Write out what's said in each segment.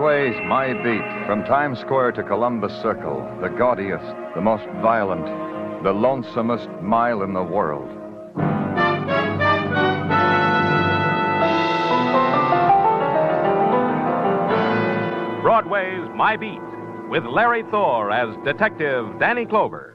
Broadway's My Beat, from Times Square to Columbus Circle, the gaudiest, the most violent, the lonesomest mile in the world. Broadway's My Beat, with Larry Thor as Detective Danny Clover.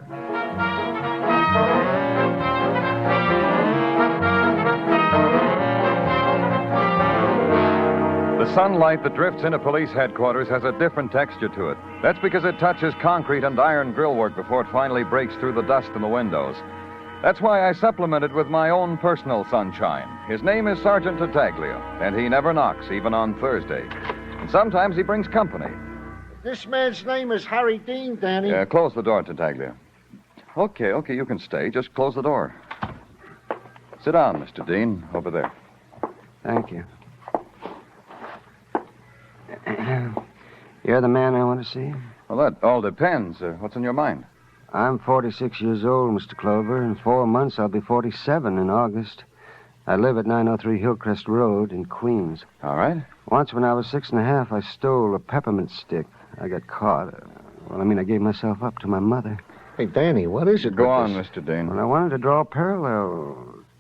The sunlight that drifts into police headquarters has a different texture to it. That's because it touches concrete and iron grillwork before it finally breaks through the dust in the windows. That's why I supplement it with my own personal sunshine. His name is Sergeant Tartaglia, and he never knocks, even on Thursday. And sometimes he brings company. This man's name is Harry Dean, Danny. Close the door, Tartaglia. Okay, you can stay. Just close the door. Sit down, Mr. Dean, over there. Thank you. You're the man I want to see? Well, that all depends. What's on your mind? I'm 46 years old, Mr. Clover. In 4 months, I'll be 47 in August. I live at 903 Hillcrest Road in Queens. All right. Once when I was 6 1/2, I stole a peppermint stick. I got caught. I gave myself up to my mother. Hey, Danny, what is it? Go on, Mr. Dean. Well, I wanted to draw a parallel.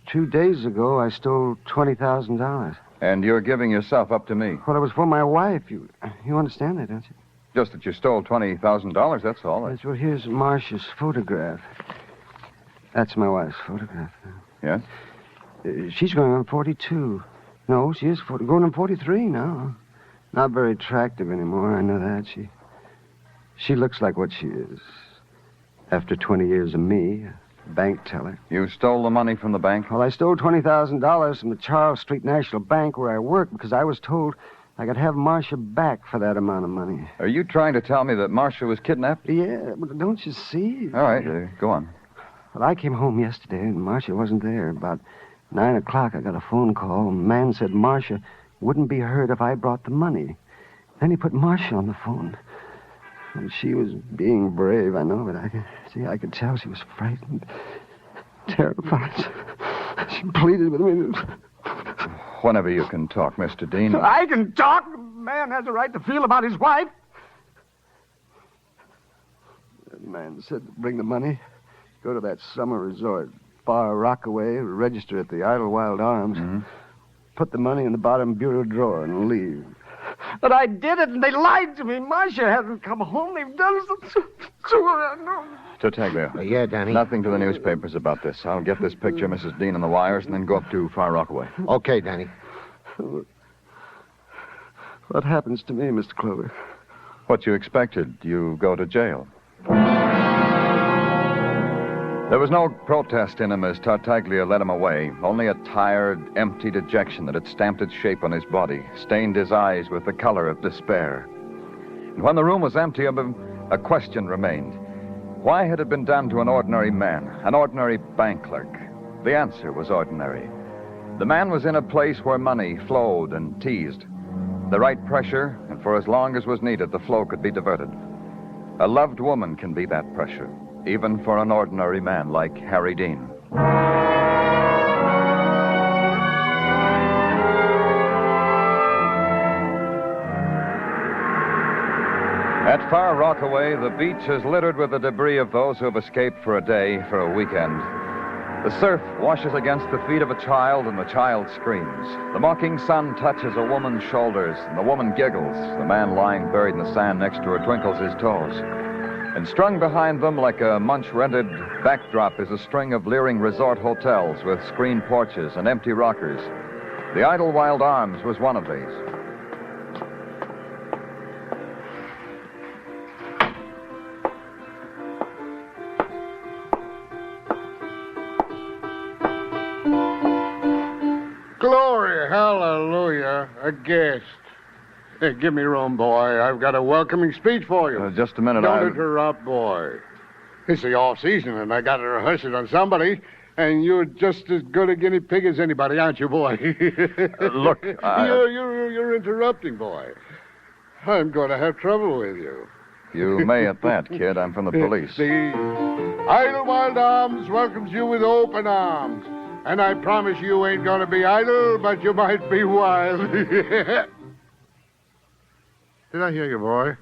2 days ago, I stole $20,000. And you're giving yourself up to me. Well, it was for my wife. You understand that, don't you? Just that you stole $20,000, that's all. Yes, well, here's Marcia's photograph. That's my wife's photograph. Yes? She's going on 42. No, she is going on 43 now. Not very attractive anymore, I know that. She looks like what she is. After 20 years of me, a bank teller. You stole the money from the bank? Well, I stole $20,000 from the Charles Street National Bank where I work because I was told I could have Marcia back for that amount of money. Are you trying to tell me that Marcia was kidnapped? Yeah, but don't you see? All right, go on. Well, I came home yesterday and Marcia wasn't there. About 9 o'clock, I got a phone call. A man said Marcia wouldn't be hurt if I brought the money. Then he put Marcia on the phone. And she was being brave, I know, but I could tell she was frightened, terrified. She pleaded with me. Whenever you can talk, Mr. Dean. I can talk? A man has a right to feel about his wife. The man said to bring the money, go to that summer resort, Far Rockaway, register at the Idlewild Arms, put the money in the bottom bureau drawer and leave. But I did it, and they lied to me. Marcia hasn't come home. They've done something to her. No. Tartaglia. Yeah, Danny? Nothing to the newspapers about this. I'll get this picture, Mrs. Dean, on the wires, and then go up to Far Rockaway. Okay, Danny. What happens to me, Mr. Clover? What you expected. You go to jail. There was no protest in him as Tartaglia led him away, only a tired, empty dejection that had stamped its shape on his body, stained his eyes with the color of despair. And when the room was empty of him, a question remained. Why had it been done to an ordinary man, an ordinary bank clerk? The answer was ordinary. The man was in a place where money flowed and teased. The right pressure, and for as long as was needed, the flow could be diverted. A loved woman can be that pressure, even for an ordinary man like Harry Dean. At Far Rockaway, the beach is littered with the debris of those who have escaped for a day, for a weekend. The surf washes against the feet of a child, and the child screams. The mocking sun touches a woman's shoulders, and the woman giggles. The man lying buried in the sand next to her twinkles his toes. And strung behind them like a Munch-rented backdrop is a string of leering resort hotels with screened porches and empty rockers. The Idlewild Arms was one of these. Glory, hallelujah, a guest. Hey, give me room, boy. I've got a welcoming speech for you. Just a minute, Don't interrupt, boy. It's the off-season, and I got to rehearse it on somebody, and you're just as good a guinea pig as anybody, aren't you, boy? Look, You're interrupting, boy. I'm going to have trouble with you. You may at that, kid. I'm from the police. The Idlewild Arms welcomes you with open arms. And I promise you ain't going to be idle, but you might be wild. Did I hear you, boy?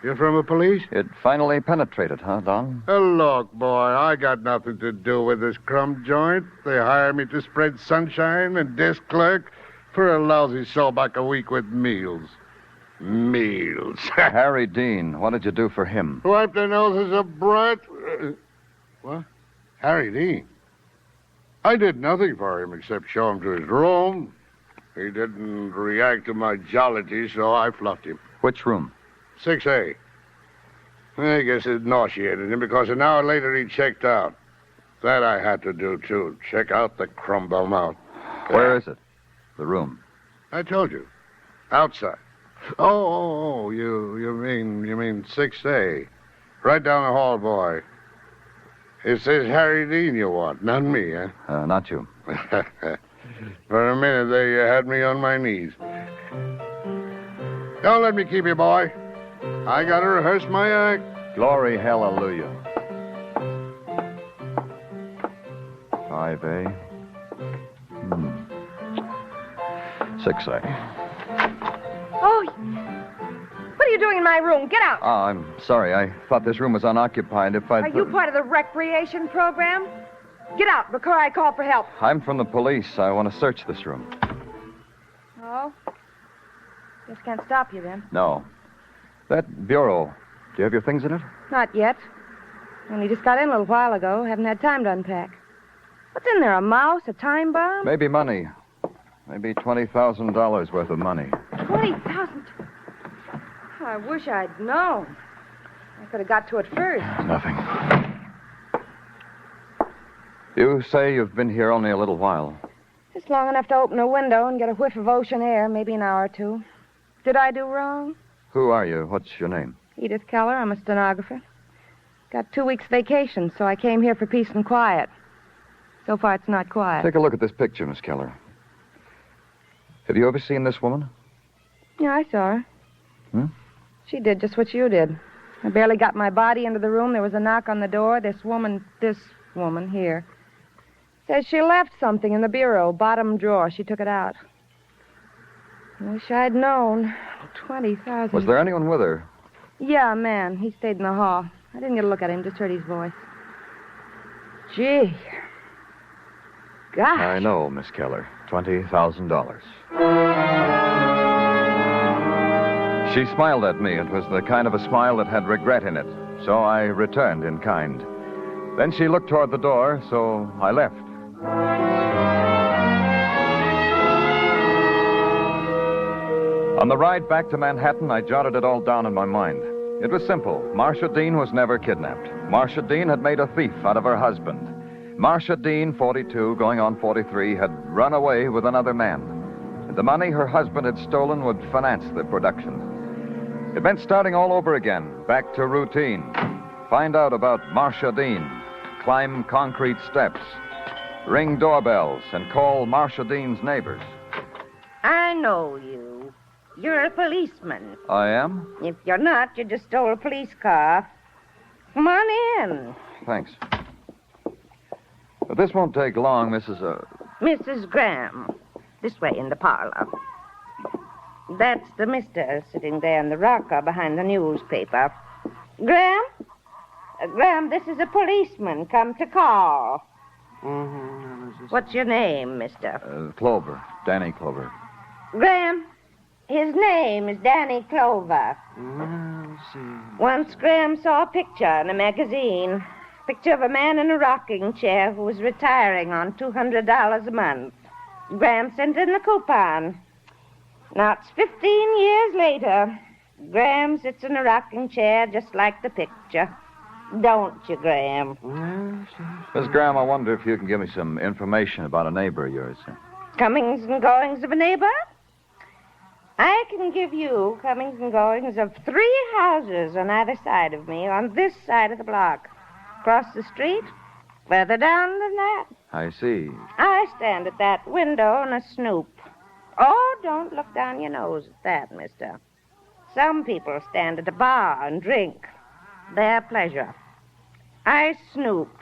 You're from the police? It finally penetrated, huh, Don? Look, boy, I got nothing to do with this crumb joint. They hire me to spread sunshine and desk clerk for a lousy sawback a week with meals. Meals. Harry Dean, what did you do for him? Wipe their noses a brat. What? Harry Dean? I did nothing for him except show him to his room. He didn't react to my jollity, so I fluffed him. Which room? 6A. I guess it nauseated him because an hour later he checked out. That I had to do, too. Check out the crumb bum out. Where is it? The room. I told you. Outside. Oh, you mean 6A. Right down the hall, boy. It says Harry Dean you want, not me, huh? Not you. For a minute there, you had me on my knees. Don't let me keep you, boy. I gotta rehearse my act. Glory, hallelujah. 5A. 6A. Oh, what are you doing in my room? Get out. Oh, I'm sorry. I thought this room was unoccupied. If I'd... Are you part of the recreation program? Get out before I call for help. I'm from the police. I want to search this room. Oh? Just can't stop you then. No. That bureau, do you have your things in it? Not yet. Only just got in a little while ago. Haven't had time to unpack. What's in there? A mouse? A time bomb? Maybe money. Maybe $20,000 worth of money. 20,000. I wish I'd known. I could have got to it first. Nothing. You say you've been here only a little while. Just long enough to open a window and get a whiff of ocean air, maybe an hour or two. Did I do wrong? Who are you? What's your name? Edith Keller. I'm a stenographer. Got 2 weeks vacation, so I came here for peace and quiet. So far, it's not quiet. Take a look at this picture, Miss Keller. Have you ever seen this woman? Yeah, I saw her. Hmm? She did just what you did. I barely got my body into the room. There was a knock on the door. This woman here, says she left something in the bureau, bottom drawer. She took it out. Wish I'd known. 20,000. Was there anyone with her? Yeah, a man. He stayed in the hall. I didn't get a look at him, just heard his voice. Gee. Gosh. I know, Miss Keller. $20,000. She smiled at me. It was the kind of a smile that had regret in it. So I returned in kind. Then she looked toward the door, so I left. On the ride back to Manhattan, I jotted it all down in my mind. It was simple. Marcia Dean was never kidnapped. Marcia Dean had made a thief out of her husband. Marcia Dean, 42, going on 43, had run away with another man. The money her husband had stolen would finance the production. It meant starting all over again, back to routine. Find out about Marcia Dean. Climb concrete steps. Ring doorbells and call Marcia Dean's neighbors. I know you. You're a policeman. I am? If you're not, you just stole a police car. Come on in. Thanks. But this won't take long, Mrs. Graham. This way in the parlor. That's the mister sitting there in the rocker behind the newspaper. Graham? Graham, this is a policeman come to call. What's your name, mister? Clover. Danny Clover. Graham, his name is Danny Clover. Once Graham saw a picture in a magazine. Picture of a man in a rocking chair who was retiring on $200 a month. Graham sent in the coupon. Now it's 15 years later. Graham sits in a rocking chair just like the picture. Don't you, Graham? Miss Graham, I wonder if you can give me some information about a neighbor of yours. Comings and goings of a neighbor? I can give you comings and goings of 3 houses on either side of me on this side of the block. Across the street, further down than that. I see. I stand at that window and a snoop. Oh, don't look down your nose at that, mister. Some people stand at a bar and drink. Their pleasure. I snoop.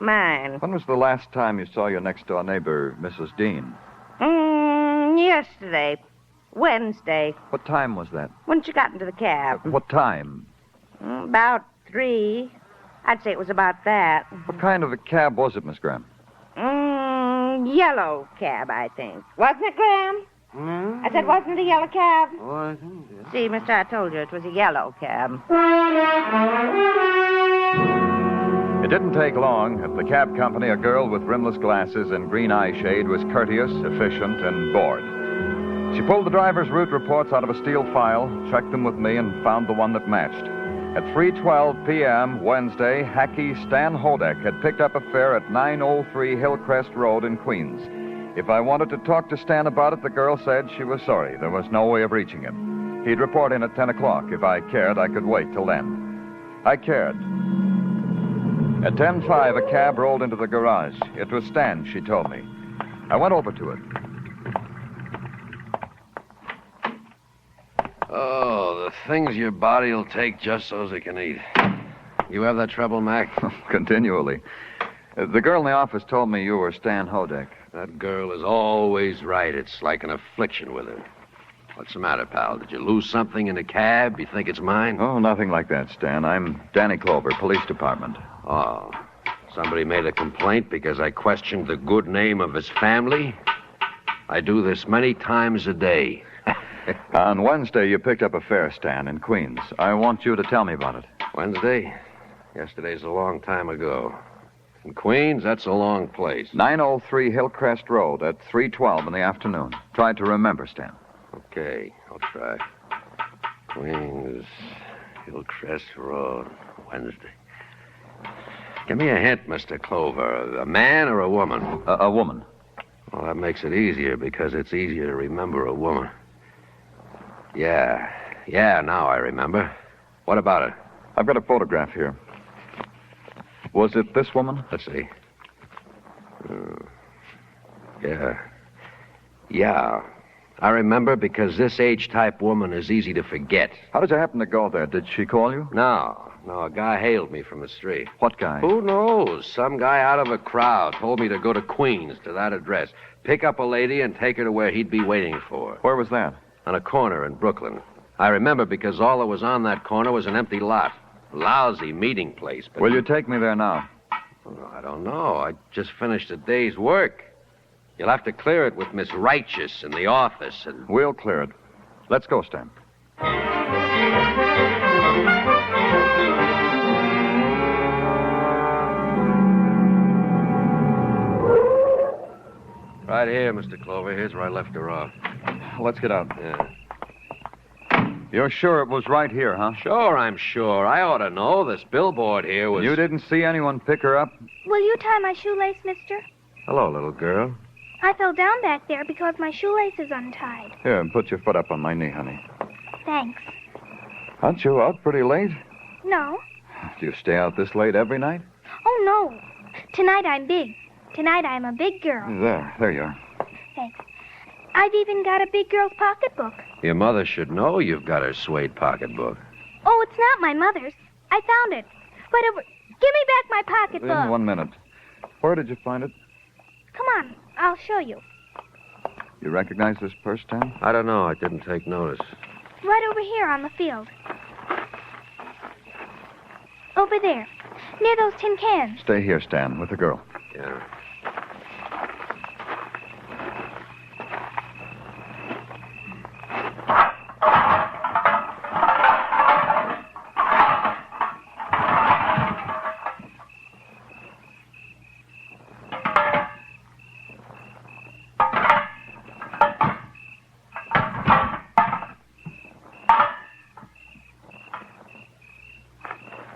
Mine. When was the last time you saw your next-door neighbor, Mrs. Dean? Yesterday. Wednesday, What time was that? when she got into the cab. What time? About 3. I'd say it was about that. What kind of a cab was it, Miss Graham? Yellow cab, I think. Wasn't it, Graham? Hmm? I said, wasn't it a yellow cab? Oh, I think it. See, mister, I told you it was a yellow cab. It didn't take long. At the cab company, a girl with rimless glasses and green eye shade was courteous, efficient, and bored. She pulled the driver's route reports out of a steel file, checked them with me, and found the one that matched. At 3:12 p.m. Wednesday, hacky Stan Hodek had picked up a fare at 903 Hillcrest Road in Queens. If I wanted to talk to Stan about it, the girl said she was sorry. There was no way of reaching him. He'd report in at 10 o'clock. If I cared, I could wait till then. I cared. At 10:05, a cab rolled into the garage. It was Stan, she told me. I went over to it. Oh, the things your body'll take just so's it can eat. You have that trouble, Mac? Continually. The girl in the office told me you were Stan Hodek. That girl is always right. It's like an affliction with her. What's the matter, pal? Did you lose something in a cab? You think it's mine? Oh, nothing like that, Stan. I'm Danny Clover, police department. Oh, somebody made a complaint because I questioned the good name of his family? I do this many times a day. On Wednesday, you picked up a fare, Stan, in Queens. I want you to tell me about it. Wednesday? Yesterday's a long time ago. In Queens, that's a long place. 903 Hillcrest Road at 3:12 in the afternoon. Try to remember, Stan. Okay, I'll try. Queens, Hillcrest Road, Wednesday. Give me a hint, Mr. Clover. A man or a woman? A woman. Well, that makes it easier because it's easier to remember a woman. Yeah, now I remember. What about her? I've got a photograph here. Was it this woman? Let's see. Yeah. I remember because this H-type woman is easy to forget. How did you happen to go there? Did she call you? No, a guy hailed me from the street. What guy? Who knows? Some guy out of a crowd told me to go to Queens, to that address, pick up a lady and take her to where he'd be waiting for. Where was that? On a corner in Brooklyn. I remember because all that was on that corner was an empty lot. Lousy meeting place. But Will you take me there now? Oh, I don't know. I just finished a day's work. You'll have to clear it with Miss Righteous in the office and... We'll clear it. Let's go, Stan. Right here, Mr. Clover. Here's where I left her off. Let's get out. Yeah. You're sure it was right here, huh? Sure, I'm sure. I ought to know. This billboard here was... You didn't see anyone pick her up? Will you tie my shoelace, mister? Hello, little girl. I fell down back there because my shoelace is untied. Here, put your foot up on my knee, honey. Thanks. Aren't you out pretty late? No. Do you stay out this late every night? Oh, no. Tonight I'm big. Tonight I'm a big girl. There you are. Thanks. I've even got a big girl's pocketbook. Your mother should know you've got her suede pocketbook. Oh, it's not my mother's. I found it. Give me back my pocketbook. In 1 minute. Where did you find it? Come on. I'll show you. You recognize this purse, Stan? I don't know. I didn't take notice. Right over here on the field. Over there. Near those tin cans. Stay here, Stan, with the girl. Yeah.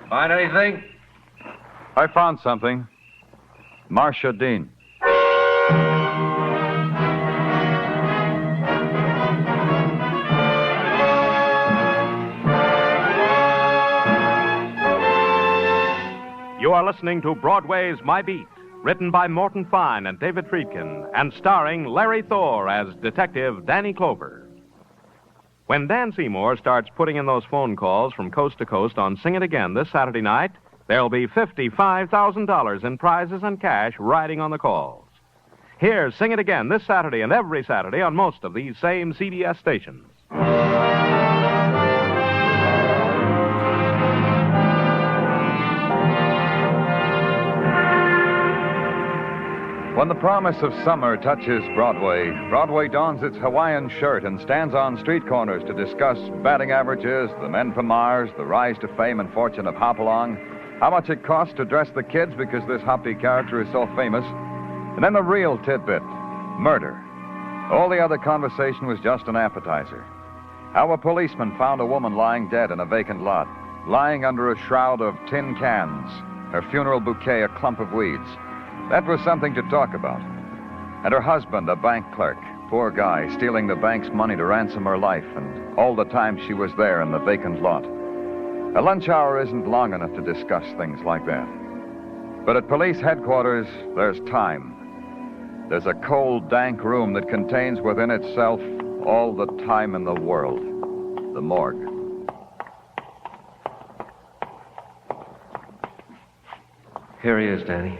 Find anything? I found something. Marcia Dean. You are listening to Broadway's My Beat, written by Morton Fine and David Friedkin, and starring Larry Thor as Detective Danny Clover. When Dan Seymour starts putting in those phone calls from coast to coast on Sing It Again this Saturday night, there'll be $55,000 in prizes and cash riding on the calls. Hear Sing It Again this Saturday and every Saturday on most of these same CBS stations. When the promise of summer touches Broadway, Broadway dons its Hawaiian shirt and stands on street corners to discuss batting averages, the men from Mars, the rise to fame and fortune of Hopalong, how much it costs to dress the kids because this Hoppy character is so famous, and then the real tidbit, murder. All the other conversation was just an appetizer. How a policeman found a woman lying dead in a vacant lot, lying under a shroud of tin cans, her funeral bouquet a clump of weeds. That was something to talk about. And her husband, a bank clerk, poor guy, stealing the bank's money to ransom her life, and all the time she was there in the vacant lot. A lunch hour isn't long enough to discuss things like that. But at police headquarters, there's time. There's a cold, dank room that contains within itself all the time in the world. The morgue. Here he is, Danny.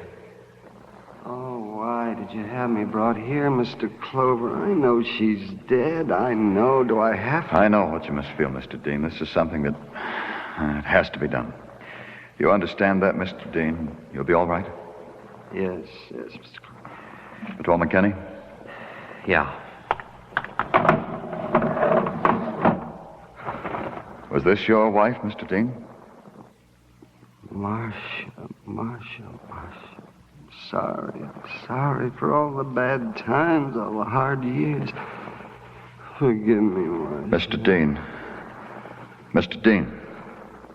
Oh, why did you have me brought here, Mr. Clover? I know she's dead. I know. Do I have to? I know what you must feel, Mr. Dean. This is something that it has to be done. You understand that, Mr. Dean? You'll be all right? Yes, Mr. Clover. Patrolman Kenny? Yeah. Was this your wife, Mr. Dean? Marcia. Sorry for all the bad times, all the hard years. Forgive me, Marcia. Mr. Dean. Mr. Dean.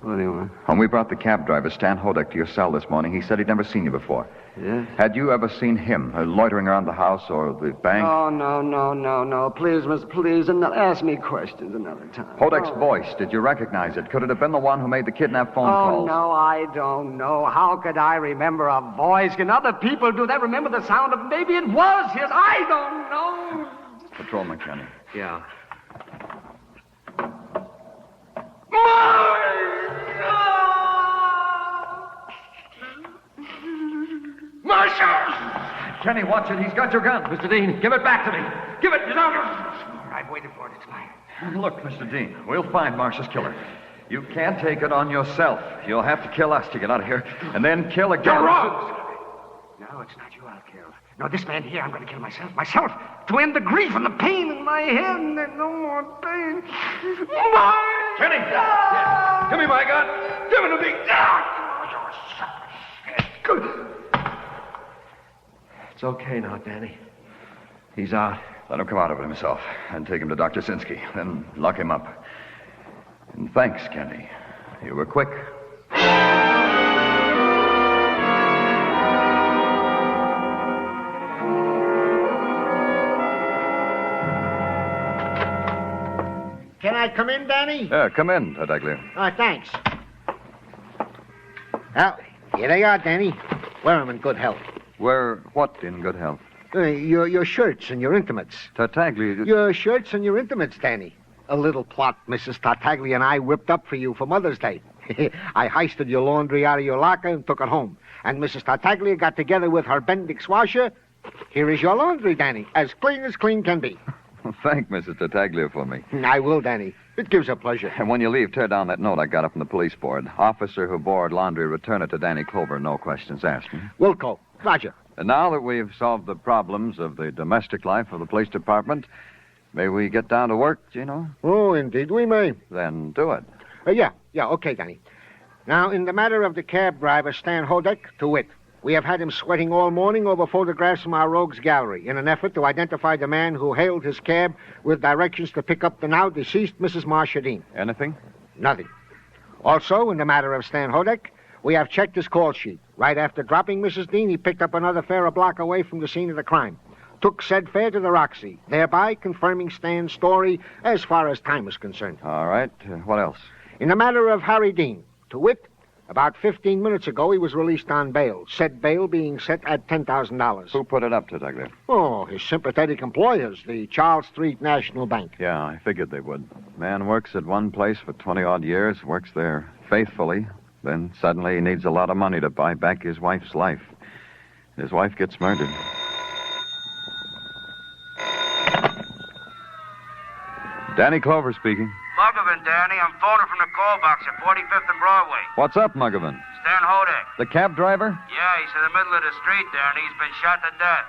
What do you want? When we brought the cab driver, Stan Hodek, to your cell this morning, he said he'd never seen you before. Yes? Had you ever seen him loitering around the house or the bank? Oh, no. Please, miss, please. And ask me questions another time. Hodek's voice, did you recognize it? Could it have been the one who made the kidnap phone calls? Oh, no, I don't know. How could I remember a voice? Can other people do that? Remember the sound of... Maybe it was his. I don't know. Patrolman Kenny. Yeah. Marcia! Kenny, watch it. He's got your gun. Mr. Dean, give it back to me. Give it. I've waited for it. It's mine. Look, Mr. Dean, we'll find Marcia's killer. You can't take it on yourself. You'll have to kill us to get out of here, and then kill again. You're wrong! No, it's not you I'll kill. No, this man here, I'm going to kill myself. Myself! To end the grief and the pain in my head, and then no more pain. Kenny! Yeah. Give me my gun! Give it to me! Good. It's okay now, Danny. He's out. Let him come out of it himself and take him to Dr. Sinsky. Then lock him up. And thanks, Kenny. You were quick. Can I come in, Danny? Come in, Tartaglia. Thanks. Well, here they are, Danny. Wear them in good health. We're what in good health? Your shirts and your intimates. Tartaglia... Your shirts and your intimates, Danny. A little plot Mrs. Tartaglia and I whipped up for you for Mother's Day. I heisted your laundry out of your locker and took it home. And Mrs. Tartaglia got together with her Bendix washer. Here is your laundry, Danny, as clean can be. Thank Mrs. Tartaglia for me. I will, Danny. It gives her pleasure. And when you leave, tear down that note I got up from the police board. Officer who bore laundry, return it to Danny Clover. No questions asked. Wilco. Roger. And now that we've solved the problems of the domestic life of the police department, may we get down to work, Gino? Oh, indeed we may. Then do it. Yeah, okay, Danny. Now, in the matter of the cab driver, Stan Hodek, to wit, we have had him sweating all morning over photographs from our rogues gallery in an effort to identify the man who hailed his cab with directions to pick up the now deceased Mrs. Marcia Dean. Anything? Nothing. Also, in the matter of Stan Hodek, we have checked his call sheet. Right after dropping Mrs. Dean, he picked up another fare a block away from the scene of the crime. Took said fare to the Roxy, thereby confirming Stan's story as far as time is concerned. All right. What else? In the matter of Harry Dean, to wit, about 15 minutes ago he was released on bail, said bail being set at $10,000. Who put it up, Tartaglia? Oh, his sympathetic employers, the Charles Street National Bank. Yeah, I figured they would. Man works at one place for 20-odd years, works there faithfully, then suddenly he needs a lot of money to buy back his wife's life. His wife gets murdered. Danny Clover speaking. Muggavan, Danny. I'm phoning from the call box at 45th and Broadway. What's up, Muggavan? Stan Hodek. The cab driver? Yeah, he's in the middle of the street, Danny. He's been shot to death.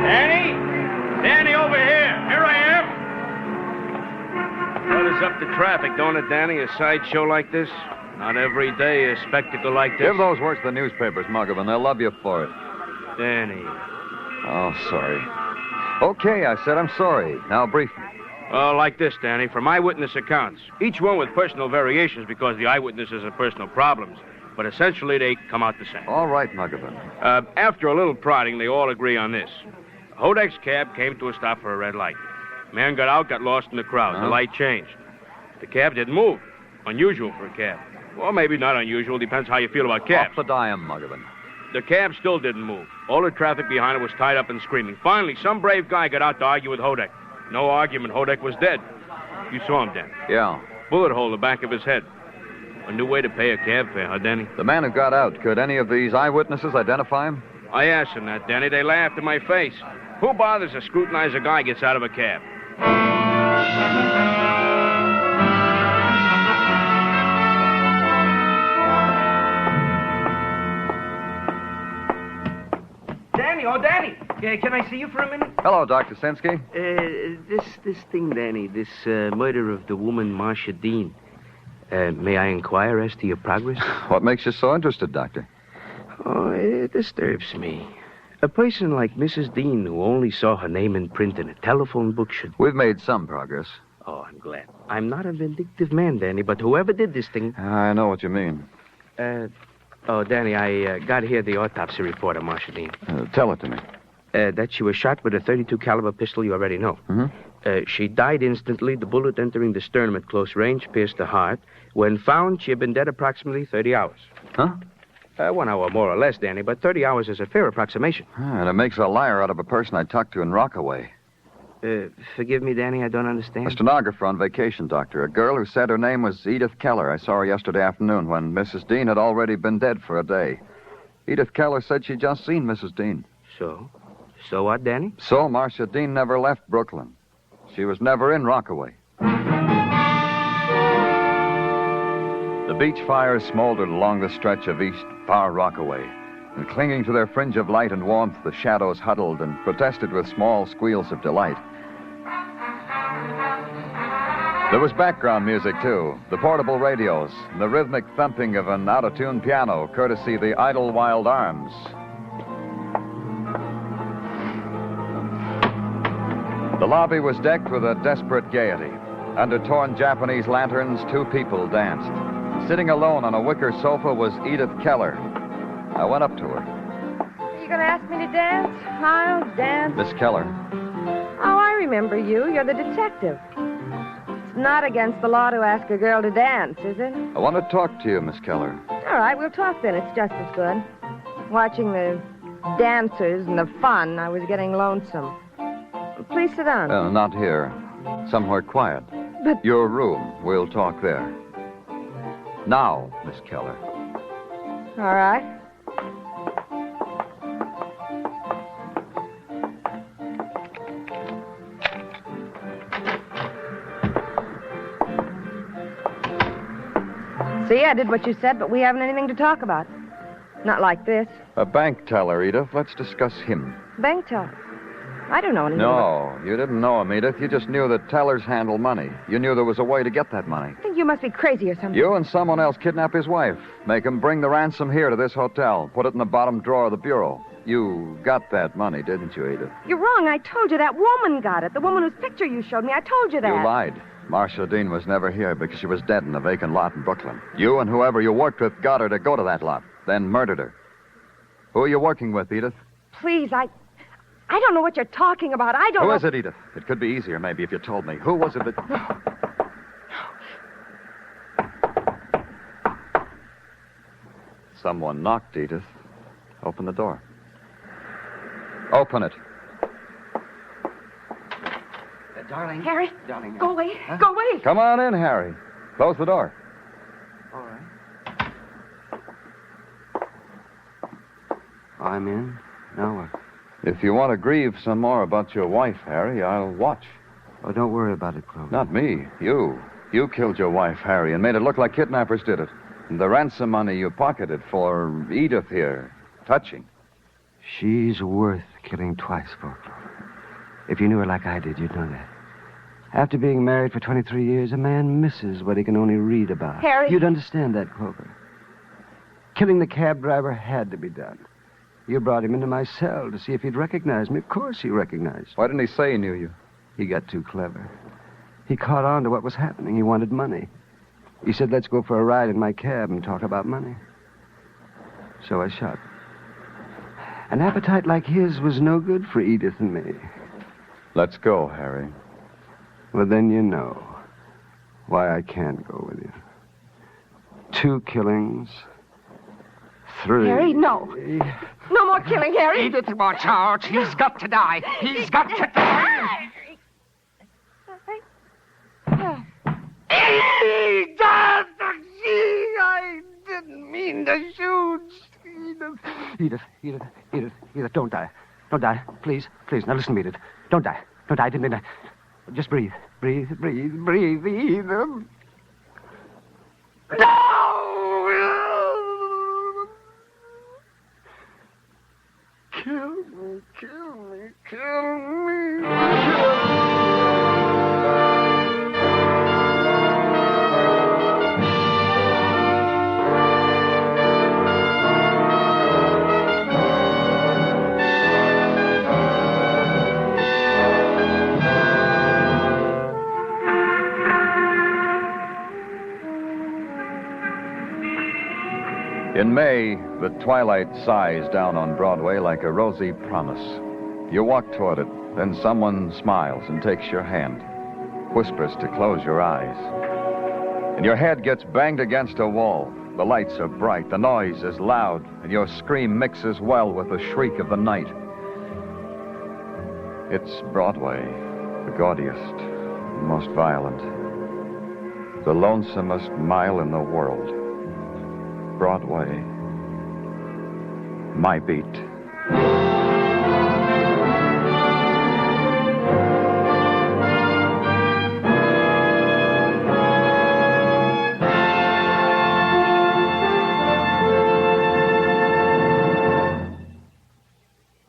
Danny? Danny, over here. Here I am. Clutters up the traffic, don't it, Danny? A sideshow like this? Not every day a spectacle like this. Give those words to the newspapers, Muggavan. They'll love you for it. Danny. Oh, sorry. Okay, I said I'm sorry. Now brief me. Oh, like this, Danny. From eyewitness accounts. Each one with personal variations because the eyewitnesses have personal problems. But essentially, they come out the same. All right, Muggavan. After a little prodding, they all agree on this. Hodek's cab came to a stop for a red light. Man got out, got lost in the crowd. The light changed. The cab didn't move. Unusual for a cab. Or maybe not unusual. Depends how you feel about cabs. Off the dime, Muggavan. The cab still didn't move. All the traffic behind it was tied up and screaming. Finally, some brave guy got out to argue with Hodek. No argument. Hodek was dead. You saw him, Danny. Yeah. Bullet hole in the back of his head. A new way to pay a cab fare, huh, Danny? The man who got out, could any of these eyewitnesses identify him? I asked him that, Danny. They laughed in my face. Who bothers to scrutinize a guy gets out of a cab? Danny, oh, Danny. Can I see you for a minute? Hello, Dr. Sinsky. This thing, Danny, this murder of the woman, Marcia Dean. May I inquire as to your progress? What makes you so interested, Doctor? Oh, it disturbs me. A person like Mrs. Dean, who only saw her name in print in a telephone book, should... We've made some progress. Oh, I'm glad. I'm not a vindictive man, Danny, but whoever did this thing... I know what you mean. Danny, I got here the autopsy report on Marcia Dean. Tell it to me. That she was shot with a .32 caliber pistol you already know. Mm-hmm. She died instantly, the bullet entering the sternum at close range, pierced the heart. When found, she had been dead approximately 30 hours. Huh? 1 hour more or less, Danny, but 30 hours is a fair approximation. And it makes a liar out of a person I talked to in Rockaway. Forgive me, Danny, I don't understand. A stenographer on vacation, Doctor. A girl who said her name was Edith Keller. I saw her yesterday afternoon when Mrs. Dean had already been dead for a day. Edith Keller said she'd just seen Mrs. Dean. So? So what, Danny? So Marcia Dean never left Brooklyn. She was never in Rockaway. The beach fires smoldered along the stretch of East Far Rockaway, and clinging to their fringe of light and warmth, the shadows huddled and protested with small squeals of delight. There was background music, too, the portable radios, and the rhythmic thumping of an out-of-tune piano, courtesy the Idlewild Arms. The lobby was decked with a desperate gaiety. Under torn Japanese lanterns, 2 people danced. Sitting alone on a wicker sofa was Edith Keller. I went up to her. You gonna ask me to dance? I'll dance. Miss Keller. Oh, I remember you. You're the detective. It's not against the law to ask a girl to dance, is it? I want to talk to you, Miss Keller. All right, we'll talk then. It's just as good. Watching the dancers and the fun, I was getting lonesome. Please sit down. Not here. Somewhere quiet. But... Your room. We'll talk there. Now, Miss Keller. All right. See, I did what you said, but we haven't anything to talk about. Not like this. A bank teller, Edith. Let's discuss him. Bank teller? I don't know anything No, you didn't know him, Edith. You just knew that tellers handle money. You knew there was a way to get that money. I think you must be crazy or something. You and someone else kidnap his wife. Make him bring the ransom here to this hotel. Put it in the bottom drawer of the bureau. You got that money, didn't you, Edith? You're wrong. I told you that woman got it. The woman whose picture you showed me. I told you that. You lied. Marcia Dean was never here because she was dead in a vacant lot in Brooklyn. You and whoever you worked with got her to go to that lot, then murdered her. Who are you working with, Edith? Please, I don't know what you're talking about. I don't know. Who is it, Edith? It could be easier, maybe, if you told me. Who was it that... Someone knocked, Edith. Open the door. Open it. Darling. Harry, Darling. go away. Huh? Go away. Come on in, Harry. Close the door. All right. I'm in. Now what? If you want to grieve some more about your wife, Harry, I'll watch. Oh, don't worry about it, Clover. Not me. You. You killed your wife, Harry, and made it look like kidnappers did it. And the ransom money you pocketed for Edith here. Touching. She's worth killing twice for, Clover. If you knew her like I did, you'd know that. After being married for 23 years, a man misses what he can only read about. Harry. You'd understand that, Clover. Killing the cab driver had to be done. You brought him into my cell to see if he'd recognize me. Of course he recognized. Why didn't he say he knew you? He got too clever. He caught on to what was happening. He wanted money. He said, let's go for a ride in my cab and talk about money. So I shot. An appetite like his was no good for Edith and me. Let's go, Harry. Well, then you know why I can't go with you. 2 killings. 3. Harry, no. No more killing, Harry. Edith, watch out. He's got to die. He's got to die. Edith! I didn't mean to shoot. Edith, don't die. Don't die. Please. Now listen to me, Edith. Don't die. I didn't mean to. Just breathe. Breathe, Edith. No! Kill me. In May, the twilight sighs down on Broadway like a rosy promise. You walk toward it, then someone smiles and takes your hand, whispers to close your eyes. And your head gets banged against a wall. The lights are bright, the noise is loud, and your scream mixes well with the shriek of the night. It's Broadway, the gaudiest, the most violent, the lonesomest mile in the world. Broadway, my beat.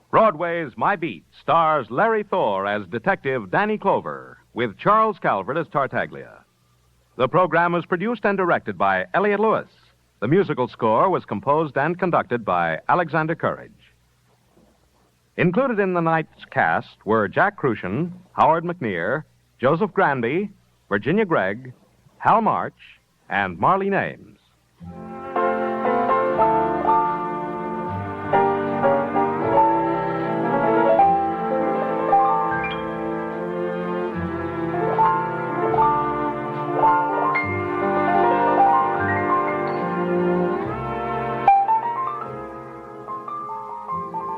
Broadway's My Beat stars Larry Thor as Detective Danny Clover, with Charles Calvert as Tartaglia. The program was produced and directed by Elliott Lewis. The musical score was composed and conducted by Alexander Courage. Included in the night's cast were Jack Crucian, Howard McNear, Joseph Granby, Virginia Gregg, Hal March, and Marlene Ames.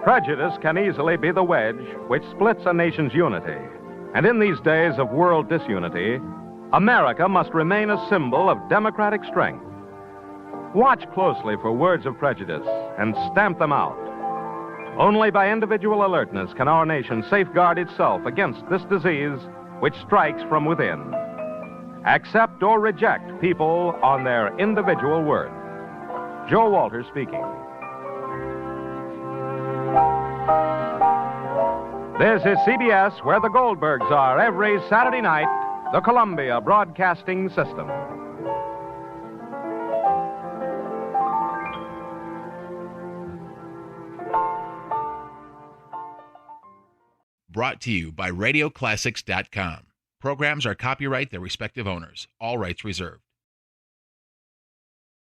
Prejudice can easily be the wedge which splits a nation's unity. And in these days of world disunity, America must remain a symbol of democratic strength. Watch closely for words of prejudice and stamp them out. Only by individual alertness can our nation safeguard itself against this disease which strikes from within. Accept or reject people on their individual worth. Joe Walters speaking. This is CBS, where the Goldbergs are every Saturday night, the Columbia Broadcasting System. Brought to you by RadioClassics.com. Programs are copyright their respective owners. All rights reserved.